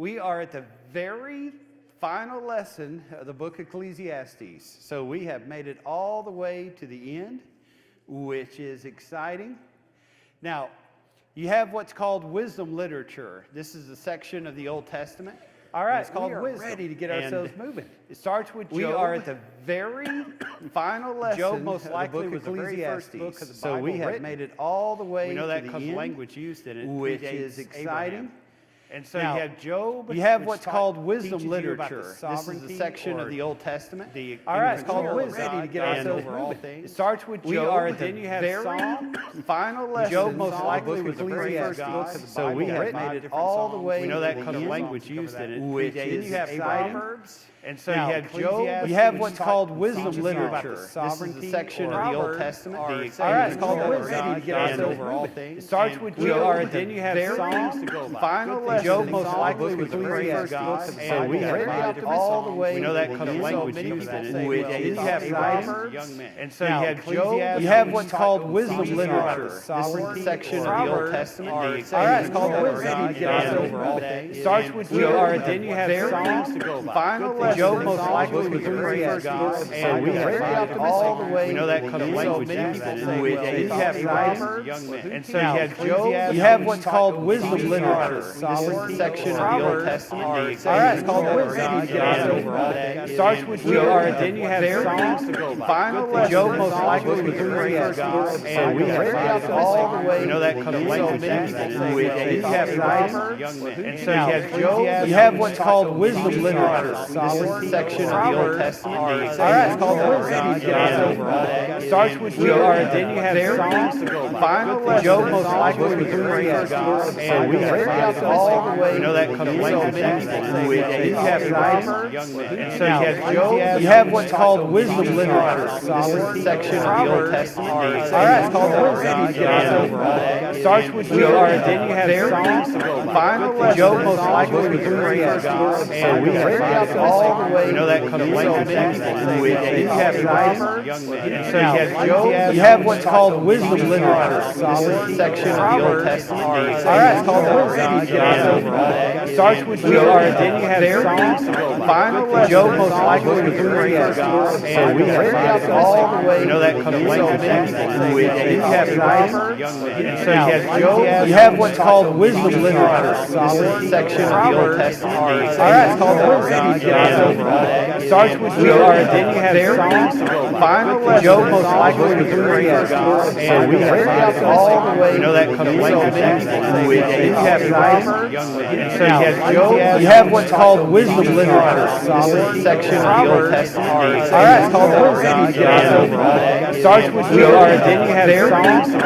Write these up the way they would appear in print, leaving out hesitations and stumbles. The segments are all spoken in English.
We are at the very final lesson of the book of Ecclesiastes. So we have made it all the way to the end, which is exciting. Now, you have what's called wisdom literature. This is a section of the Old Testament. All right, it's called wisdom. Ready to get ourselves moving. It starts with Job. We are at the very final lesson. Job most of likely the book was of the very first Ecclesiastes. book of the So Bible we have written. made it all the way We know to that the because the end, language used in it which predates is exciting. Abraham. And so Now, you have Job. You have which what's called wisdom teaches you about literature. the This is sovereignty a section or of the Old Testament. All right, it's called we're wisdom. ready to get And ourselves over all moving. things. It starts with Job. We are at the then you have very final lesson. Job most of the likely book was of the very first Ecclesiastes. book of the So Bible we have written. made it all the way We know to that the because the end, language used in it. which Then is you have exciting. Proverbs. And so Now, you have Job. You have which what's called teaches wisdom you about literature. the This is sovereignty a section or of the Old Proverbs Testament. are All right, it's exciting called or wisdom. ready to get And ourselves over all moving. things. It starts with We Job. are at the Then you have very Psalms to go by. final Good lesson. thing. Job most of the likely book was the of very first Ecclesiastes. book of the So we Bible have written. made it all the way We know to that the because the end, language so used in it. which Then is you have exciting. Proverbs. Young men. And so Now, you have Job. You have what's called wisdom teaches you literature. about the This is a sovereignty section or of the Old Proverbs Testament. are All right, exciting it's called or wisdom. ready to get And ourselves over all moving. things. It starts with We Job. are, then you have Psalms to go by. Final Good thing. lesson. Job most likely of was the very first book of the So Bible we have written. made it all the way We know that to because the the end, language so used many in people it. say, well, Then you it's have exciting. Proverbs. Young men. And so you have Job. You have what's called wisdom teaches you literature. about the This is a sovereignty section or of the Old Proverbs Testament. are All right, exciting it's called or wisdom. ready to get And ourselves over all moving. things. It starts with We Job. are, then you have Very Psalms to go by. final Good thing. lesson. Job most of likely the was the very first book of the So we Bible have written. made it all the way We know that to because the the end, language so used many in people it. say, Then you well, have it's Proverbs. exciting. Young men. And so Now, you have Job. you have what's called wisdom teaches you about literature. the This is a sovereignty section or of the Old Proverbs Testament. are All right, exciting it's called or wisdom. ready to get And ourselves over all moving. things. It starts with We Job. are, then you have Very Psalms to go by. final Good thing. lesson. Job most likely was the very Ecclesiastes. first book of the So we Bible have written. made it all the way We know that because the to language the used end, in it. which Then is you have exciting. Proverbs. Young men. And so you Now, have Job. you have what's called wisdom teaches you literature. about the This is a sovereignty section or of the Old Proverbs Testament. are All right, exciting it's called or wisdom. ready to get And ourselves over all moving. things. It starts with We Job. are, then you have Very Psalms to go by. final Good thing. lesson. Job most likely was the very first book of the So we Bible have written. made it all the way We know that to because the the language end, used in it. which Then is you have exciting. Proverbs. Young men. And so you Now, have Job. you have what's called wisdom teaches you about literature. the This is a sovereignty section or of the Old Proverbs Testament. are All right, it's exciting called or wisdom. ready to get And ourselves over all moving. things. It starts with We Job. are, then you have Very Psalms to go by. final Good thing. lesson. Job most likely was the very first book of the So we Bible have written. made it all the way We know that to because the the language end, used in it. which Then is you have exciting. Proverbs. Young men. And so Now, you have Job. you have what's called wisdom literature. This is a Sovereignty section or of the Old Proverbs Testament. are All right, it's exciting called or wisdom. ready to get And ourselves over all moving. things. It starts with We Job. are, then you have Very Psalms to go by. final Good thing. lesson. Job most likely was the very first book of the So we Bible have written. made it all the way We know that because the to language the used in end, it. which Then is you have exciting. Proverbs. Young men. And so you Now, have Job. you have what's called wisdom literature. This is a section of the Old Testament. All right, it's called wisdom. And over all things. It starts with We Job. are, then you have Very Psalms to go by. final Good thing. lesson. Job most likely was the very first book of the So we Bible have written. made it all the way We know that because the to language the used in end, it. which Then is you have exciting. Proverbs. Young men. And so you Now, have Job. you have what's called wisdom literature. This is a section of the Old Testament. All right, it's called wisdom. And over all things. It starts with We Job. are, then you have Very Psalms to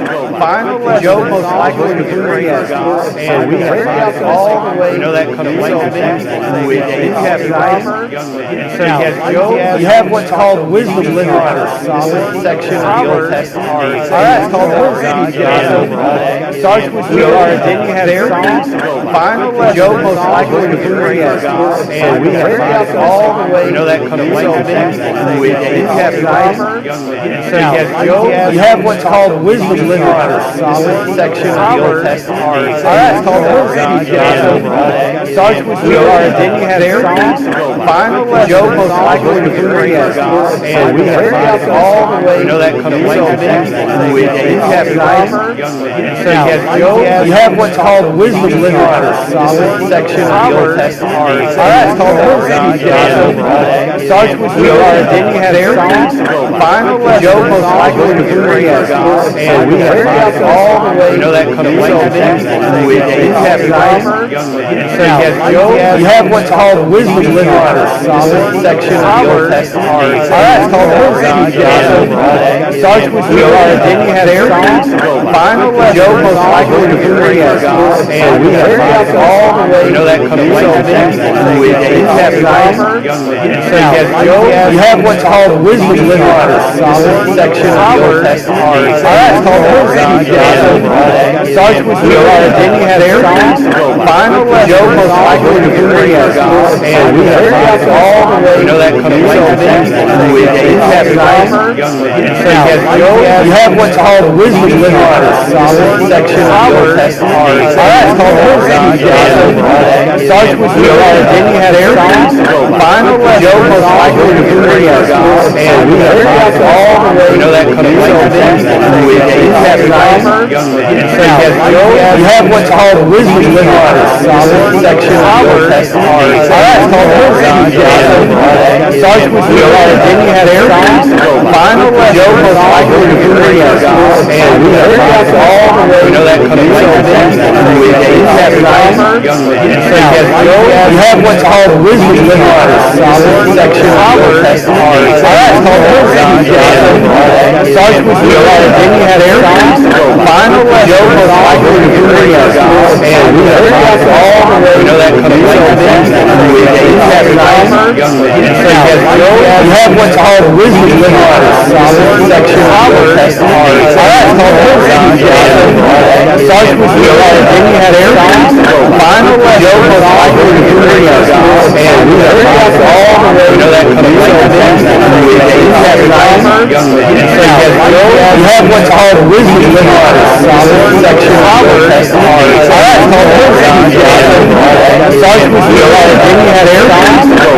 go by. final Good thing. lesson. Job most likely was the very first book of the So Bible we have written. made it all the way We know that because the to language the used in end, it. which Then is you have exciting. Proverbs. Young men. And so you Now, have Job. you have what's called wisdom literature. This is a section of the Old Testament. All right, it's called wisdom. And over all things. It starts with We Job. are, then you have Very Psalms to go by. final Good thing. lesson. Job most likely was the very first book of the So we Bible have written. made it all the way We know that because the to language the used in end, it. which Then is you have exciting. Proverbs. Young men. And so you Now, have Job. you have what's called wisdom literature. This is a section of the Old Testament. All right, it's called wisdom. And over all things. It starts with We Job. are, then you have Very Psalms to go by. final Good thing. lesson. Job most likely was the very first book of the So Bible we have written. made it all the way We know that because the to language the used in end, it. which Then is you have exciting. Proverbs. Young men. And so you Now, have Job. you have what's called wisdom literature. This is a section of the Old Testament. All right, it's called wisdom. And over all things. It starts with We Job. are, then you have Very Psalms to go by. final Good thing. lesson. Job most likely was the very first book of the So Bible we have written. made it all the way We know that because the to language the used in end, it. which Then is you have exciting. Proverbs. Young men. And so you Now, have Job. you have what's called wisdom literature. This is a section of the Old Testament. All right, it's called wisdom. And over all things. It starts with We Job. are, then you have Very Psalms to go by. final Good thing. lesson. Job most likely to agree as God, and we have found all the way. You know that comes later. We have grammar. So you have what's called wisdom literature, section of the Old Testament. All right, it's called wisdom. Starts with Job, then you have Aries. Final Job most likely to agree as God, and we have found all the way. You know that comes later. We have grammar. So you have what's called wisdom literature, section of the Old Testament. All right, it's called wisdom. Starts with Job, then you have Aries. Final Job most likely to agree as God, and we have found all the way. You know that comes later. We have grammar. So you have what's called wisdom literature, section of the Old Testament. All right, it's called wisdom. Starts with Job, then you have Aries. Final Job most likely to agree as God, and we have found all the way. You know that comes later. We have grammar. So you have what's called wisdom literature, section of the Old Testament. All right, it's called wisdom. Starts with Job, then you have Aries. Final Job most likely to agree as God, and we have found all the way. You know that comes later. We have grammar. So you have what's called wisdom literature, section of the Old Testament. All right, it's called wisdom. Starts with Job, then you have Aries. Final Job most likely to agree as God, and we have found all the way. You know that comes later. We have grammar. So you have what's called wisdom literature, section of the Old Testament. All right, it's called wisdom. Starts with Job, then you have Aries.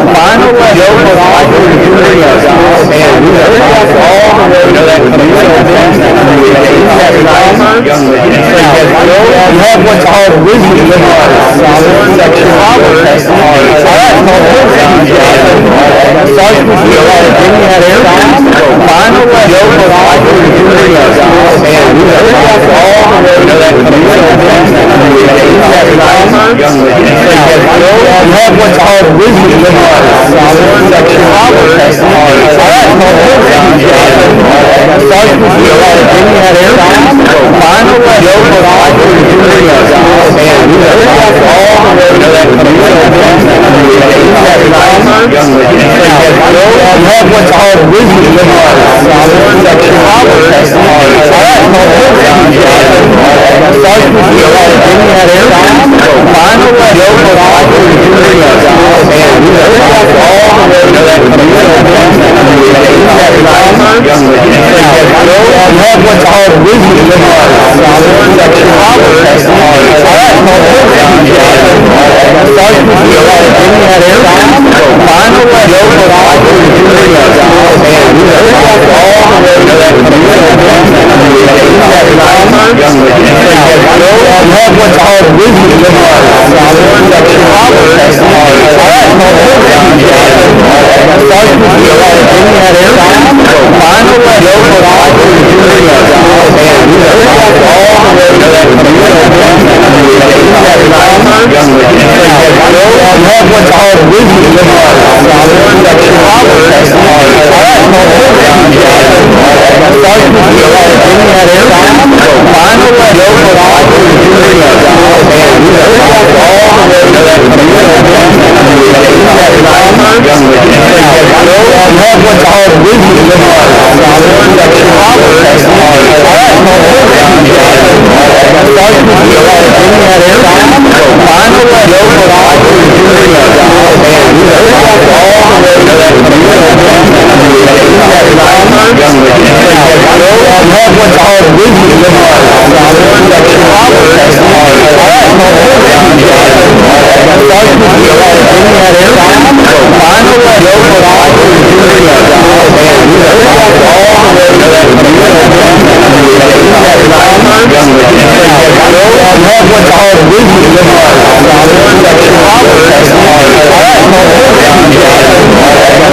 Final Job most likely to agree as God, and we have found all the way. You know that comes later. We have grammar. So you have what's called wisdom literature, section of the Old Testament. All right, it's called wisdom. Starts with Job, then you have Aries. Final Job most likely to agree as God, and we have found all the way. You know that comes later. We have grammar. So you have what's called wisdom literature, section of the Old Testament. All right, it's called wisdom. Starts with Job, then you have Aries. Final Job most likely to agree as God, and we have found all the way. You know that comes later. We have grammar. So you have what's called wisdom literature, section of the Old Testament. All right, it's called wisdom. Starts with Job, then you have Aries. Final Job most likely to agree as God, and we have found all the way. You know that comes later. We have grammar. So you have what's called wisdom literature, section of the Old Testament. All right, it's called wisdom. Starts with Job, then you have Aries. Final Job most likely to agree as God, and we have found all the way. You know that comes later. We have grammar. So you have what's called wisdom literature, section of the Old Testament. All right, it's called wisdom. Starts with Job, then you have Aries. Final Job most likely to agree as God, and we have found all the way. You know that comes later. We have grammar. So you have what's called wisdom literature, section of the Old Testament. All right, it's called wisdom. Starts with Job, then you have Aries. Final Job most likely to agree as God, and we have found all the way. You know that comes later. We have grammar. So you have what's called wisdom literature, section of the Old Testament. All right, it's called wisdom. Starts with Job, then you have Aries. Final Job most likely to agree as God, and we have found all the way. You know that comes later. We have grammar. So you have what's called wisdom literature, section of the Old Testament. All right, it's called wisdom. Starts with Job, then you have Aries. Final Job most likely to agree as God, and we have found all the way. You know that comes later. We have grammar. So you have what's called wisdom literature, section of the Old Testament. All right, it's called wisdom.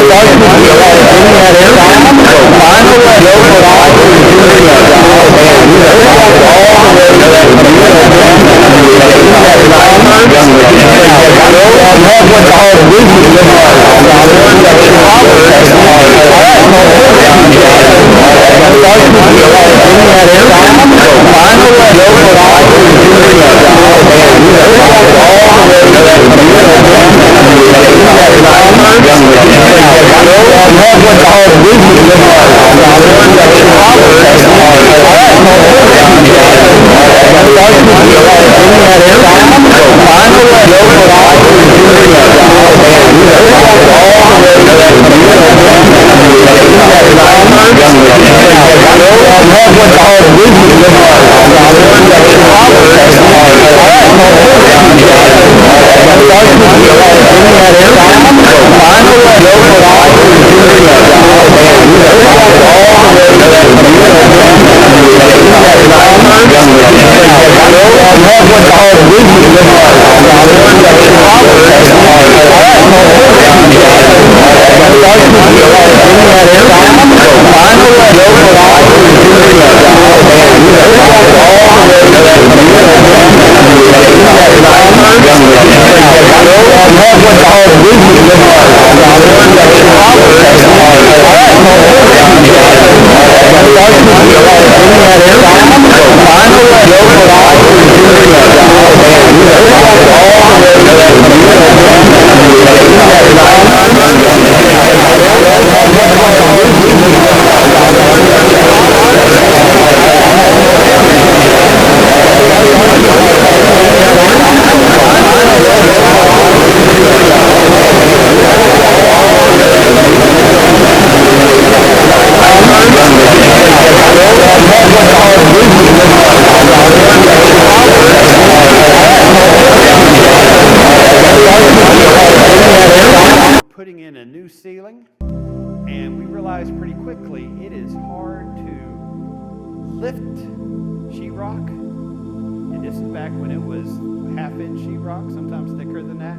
Starts with Job, then you have Aries. Final Job most likely to agree as God, and we sheetrock, and this is back when it was half-inch sheetrock, sometimes thicker than that.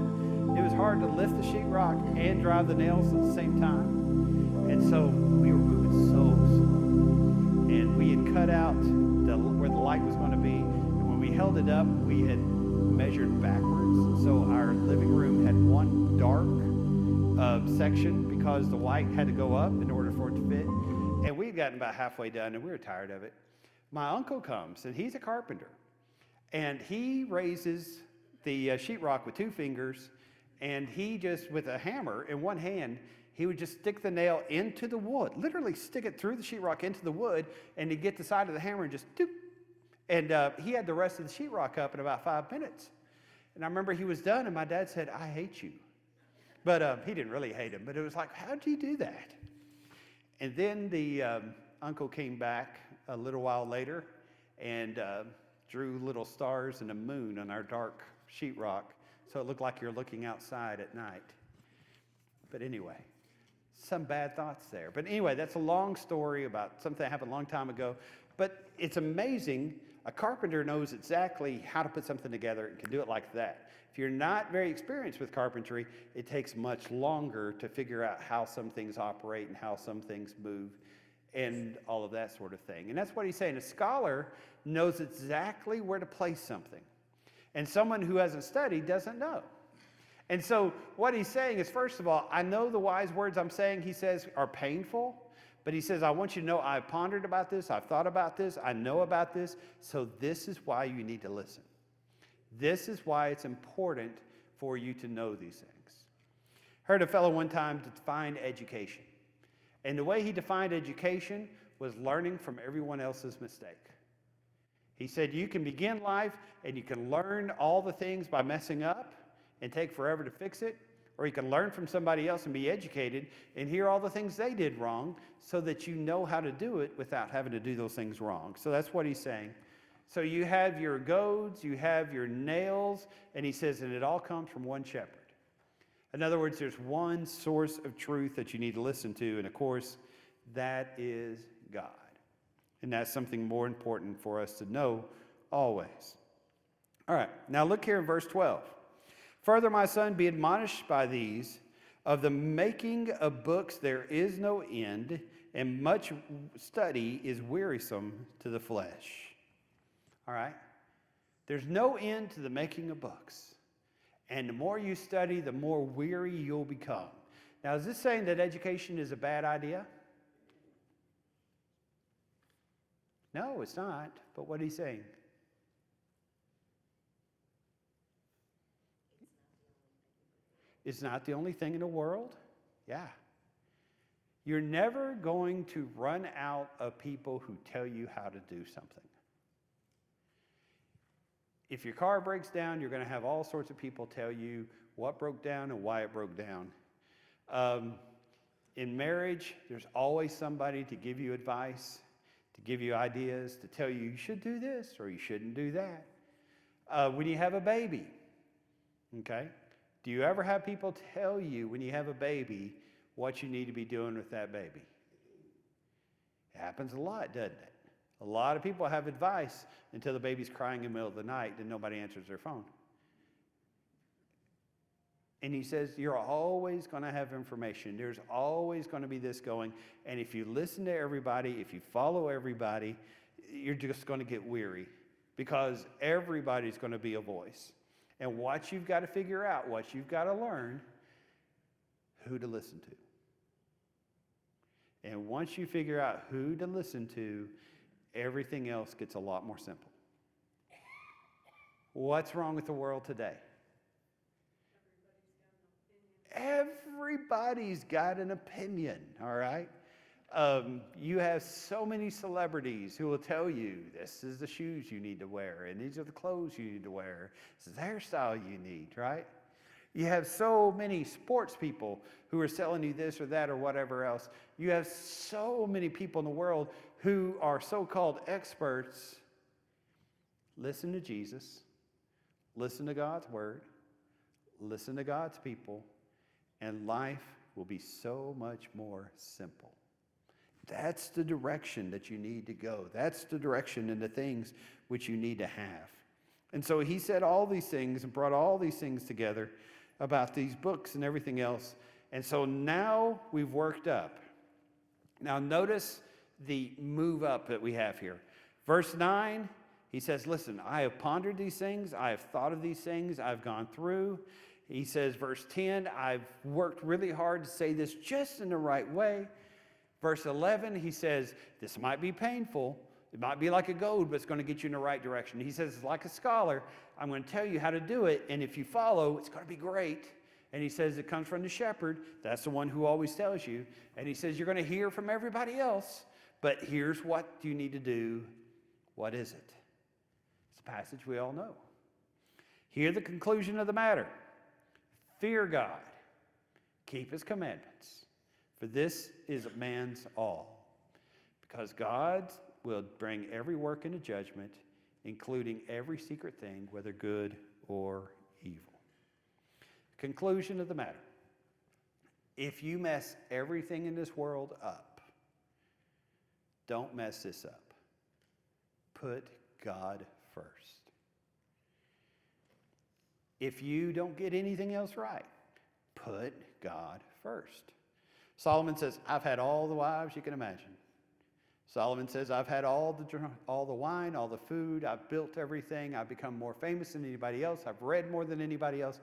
It was hard to lift the sheetrock and drive the nails at the same time, and so we were moving so slow. And we had cut out where the light was going to be, and when we held it up, we had measured backwards. So our living room had one dark section because the light had to go up in order for it to fit. And we had gotten about halfway done, and we were tired of it. My uncle comes, and he's a carpenter. And he raises the sheetrock with 2 fingers, and he just, with a hammer in one hand, he would just stick the nail into the wood, literally stick it through the sheetrock into the wood, and he'd get the side of the hammer and just doop. And he had the rest of the sheetrock up in about 5 minutes. And I remember he was done, and my dad said, "I hate you." But he didn't really hate him, but it was like, how'd you do that? And then the uncle came back a little while later and drew little stars and a moon on our dark sheetrock, so it looked like you're looking outside at night. But anyway, some bad thoughts there. But anyway, that's a long story about something that happened a long time ago. But it's amazing. A carpenter knows exactly how to put something together and can do it like that. If you're not very experienced with carpentry, it takes much longer to figure out how some things operate and how some things move and all of that sort of thing. And that's what he's saying. A scholar knows exactly where to place something. And someone who hasn't studied doesn't know. And so what he's saying is, first of all, I know the wise words I'm saying, he says, are painful. But he says, I want you to know I've pondered about this, I've thought about this, I know about this, so this is why you need to listen. This is why it's important for you to know these things. Heard a fellow one time define education. And the way he defined education was learning from everyone else's mistake. He said you can begin life and you can learn all the things by messing up and take forever to fix it, or you can learn from somebody else and be educated and hear all the things they did wrong so that you know how to do it without having to do those things wrong. So that's what he's saying. So you have your goads, you have your nails, and he says, and it all comes from one shepherd. In other words, there's one source of truth that you need to listen to, and of course, that is God. And that's something more important for us to know always. All right, now look here in verse 12. Further, my son, be admonished by these. Of the making of books there is no end, and much study is wearisome to the flesh. All right? There's no end to the making of books. And the more you study, the more weary you'll become. Now, is this saying that education is a bad idea? No, it's not. But what he's saying? It's not the only thing in the world? Yeah. You're never going to run out of people who tell you how to do something. If your car breaks down, you're going to have all sorts of people tell you what broke down and why it broke down. In marriage, there's always somebody to give you advice, to give you ideas, to tell you should do this or you shouldn't do that. When you have a baby, okay? Do you ever have people tell you when you have a baby what you need to be doing with that baby? It happens a lot, doesn't it? A lot of people have advice until the baby's crying in the middle of the night and nobody answers their phone. And he says, you're always going to have information. There's always going to be this going. And if you listen to everybody, if you follow everybody, you're just going to get weary because everybody's going to be a voice. And what you've got to figure out, what you've got to learn, who to listen to. And once you figure out who to listen to, everything else gets a lot more simple. What's wrong with the world today? Everybody's got an opinion, all right? You have so many celebrities who will tell you this is the shoes you need to wear, and these are the clothes you need to wear. This is the hairstyle you need, right? You have so many sports people who are selling you this or that or whatever else. You have so many people in the world who are so-called experts. Listen to Jesus. Listen to God's word. Listen to God's people. And life will be so much more simple. That's the direction that you need to go. That's the direction and the things which you need to have. And so he said all these things and brought all these things together about these books and everything else. And so now we've worked up. Now notice the move up that we have here. Verse 9, he says, listen, I have pondered these things. I have thought of these things. I've gone through. He says, verse 10, I've worked really hard to say this just in the right way. Verse 11, he says, this might be painful. It might be like a goad, but it's going to get you in the right direction. He says, like a scholar, I'm going to tell you how to do it. And if you follow, it's going to be great. And he says it comes from the shepherd. That's the one who always tells you. And he says you're going to hear from everybody else, but here's what you need to do. What is it? It's a passage we all know. Hear the conclusion of the matter. Fear God. Keep his commandments. For this is man's all. Because God will bring every work into judgment, including every secret thing, whether good or evil. Conclusion of the matter. If you mess everything in this world up, don't mess this up. Put God first. If you don't get anything else right, put God first. Solomon says, I've had all the wives you can imagine. Solomon says, I've had all the wine, all the food. I've built everything. I've become more famous than anybody else. I've read more than anybody else.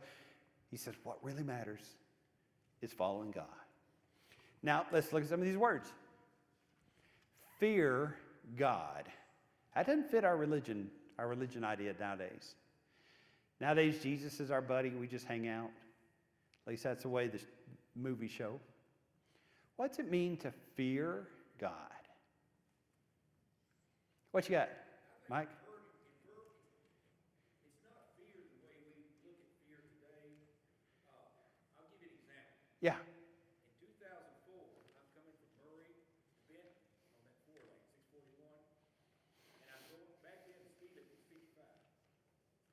He says, what really matters is following God. Now, let's look at some of these words. Fear God. That doesn't fit our religion idea nowadays. Nowadays, Jesus is our buddy. We just hang out. At least that's the way the movies show. What's it mean to fear God? What you got, Mike? Yeah. In 2004, I'm coming from Murray to Benton on that 4-lane, 641, and I'm going back then. The speed limit was 55.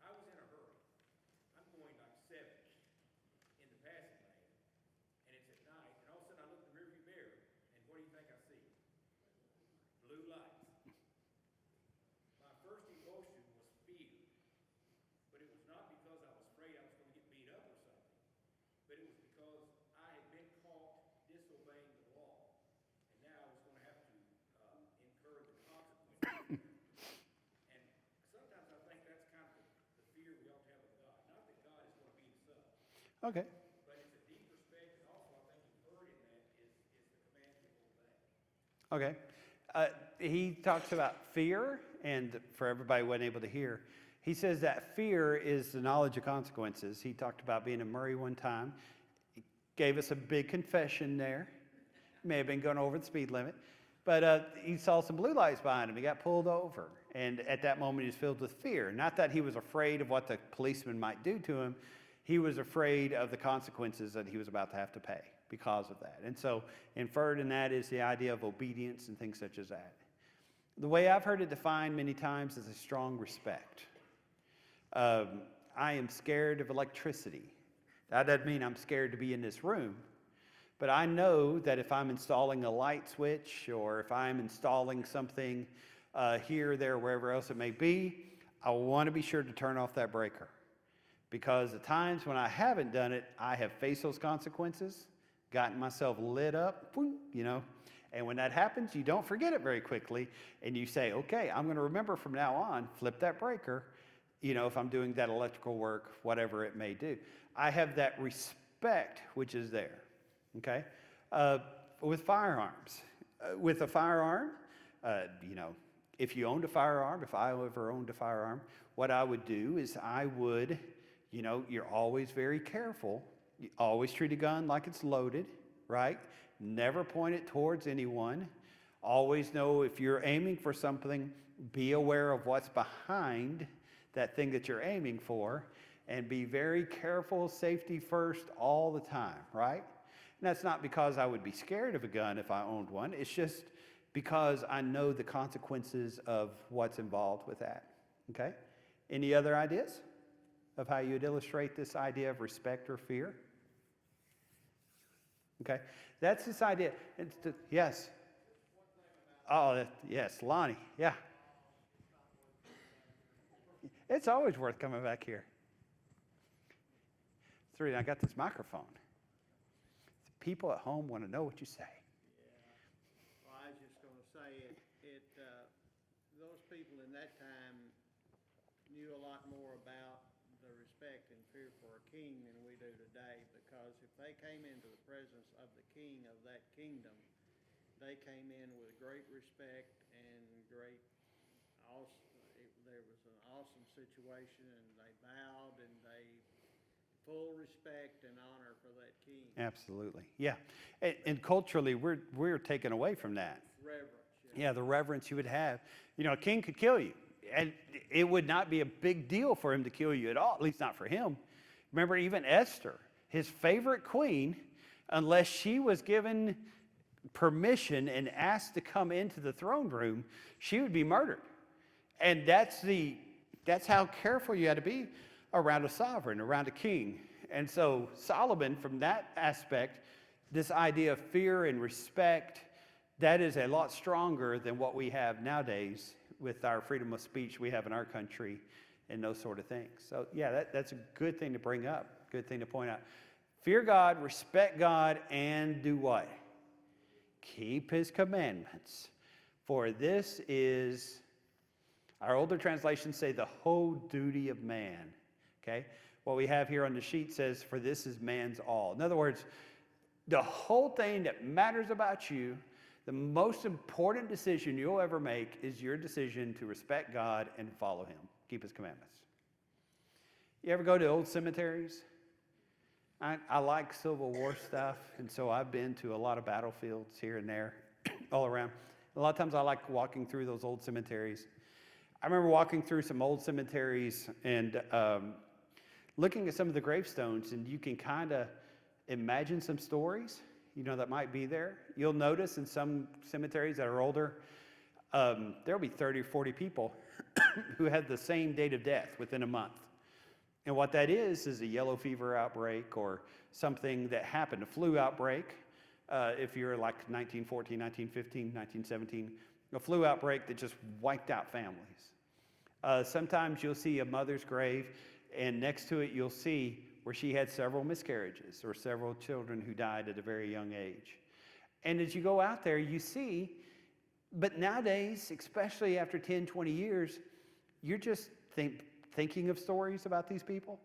I was in a hurry. I'm going like 70 in the passing lane, and it's at night. And all of a sudden, I look in the rearview mirror, and what do you think I see? Blue lights. My first emotion was fear, but it was not because I was afraid I was going to get beat up or something, but it was because I had been caught disobeying the law, and now I was going to have to incur the consequences. And sometimes I think that's kind of the fear we ought to have of God. Not that God is going to beat us up, Okay. but it's a deep respect, and also I think inferred in that is the command to obey. Okay. He talks about fear, and for everybody who wasn't able to hear, he says that fear is the knowledge of consequences. He talked about being in Murray one time. He gave us a big confession there. May have been going over the speed limit. But he saw some blue lights behind him. He got pulled over. And at that moment, he was filled with fear. Not that he was afraid of what the policeman might do to him. He was afraid of the consequences that he was about to have to pay because of that. And so inferred in that is the idea of obedience and things such as that. The way I've heard it defined many times is a strong respect. I am scared of electricity. That doesn't mean I'm scared to be in this room. But I know that if I'm installing a light switch or if I'm installing something here, there, wherever else it may be, I want to be sure to turn off that breaker. Because the times when I haven't done it, I have faced those consequences, gotten myself lit up, you know. And when that happens, you don't forget it very quickly. And you say, okay, I'm going to remember from now on, flip that breaker, you know, if I'm doing that electrical work, whatever it may do. I have that respect which is there, okay? With firearms. With a firearm, you know, if you owned a firearm, if I ever owned a firearm, what I would do is I would, you know, you're always very careful. You always treat a gun like it's loaded, right? Never point it towards anyone. Always know if you're aiming for something, be aware of what's behind that thing that you're aiming for, and be very careful, safety first all the time, right? And that's not because I would be scared of a gun if I owned one. It's just because I know the consequences of what's involved with that, okay? Any other ideas of how you'd illustrate this idea of respect or fear? Okay, that's this idea. Yes? Oh, yes, Lonnie. Yeah. It's always worth coming back here. That's the reason I got this microphone. The people at home want to know what you say. Well, I was just gonna say, those people in that time knew a lot more about the respect and fear for a king than we do today, because if they came into the presence of the king of that kingdom, they came in with great respect and great, there was an awesome situation, and they bowed and they full respect and honor for that king. Absolutely. Yeah. And culturally, we're taken away from that. Reverence. Yeah, the reverence you would have. You know, a king could kill you, and it would not be a big deal for him to kill you at all, at least not for him. Remember, even Esther, his favorite queen, unless she was given permission and asked to come into the throne room, she would be murdered. And that's how careful you had to be around a sovereign, around a king. And so Solomon, from that aspect, this idea of fear and respect, that is a lot stronger than what we have nowadays with our freedom of speech we have in our country and those sort of things. So yeah, that's a good thing to bring up, good thing to point out. Fear God, respect God, and do what? Keep his commandments. For this is, our older translations say, the whole duty of man. Okay? What we have here on the sheet says, for this is man's all. In other words, the whole thing that matters about you, the most important decision you'll ever make is your decision to respect God and follow him. Keep his commandments. You ever go to old cemeteries? I like Civil War stuff, and so I've been to a lot of battlefields here and there, all around. A lot of times I like walking through those old cemeteries. I remember walking through some old cemeteries and looking at some of the gravestones, and you can kind of imagine some stories, that might be there. You'll notice in some cemeteries that are older, there'll be 30 or 40 people who had the same date of death within a month. And what that is a yellow fever outbreak or something that happened, a flu outbreak, if you're like 1914, 1915, 1917, a flu outbreak that just wiped out families. Sometimes you'll see a mother's grave, and next to it you'll see where she had several miscarriages or several children who died at a very young age. And as you go out there, you see, but nowadays, especially after 10, 20 years, you're just thinking of stories about these people,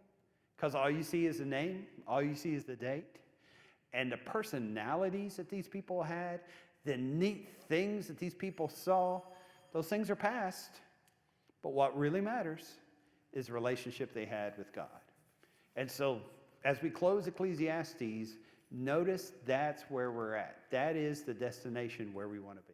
because all you see is the name, all you see is the date, and the personalities that these people had, the neat things that these people saw. Those things are past, but what really matters is the relationship they had with God. And so as we close Ecclesiastes, notice that's where we're at. That is the destination where we want to be.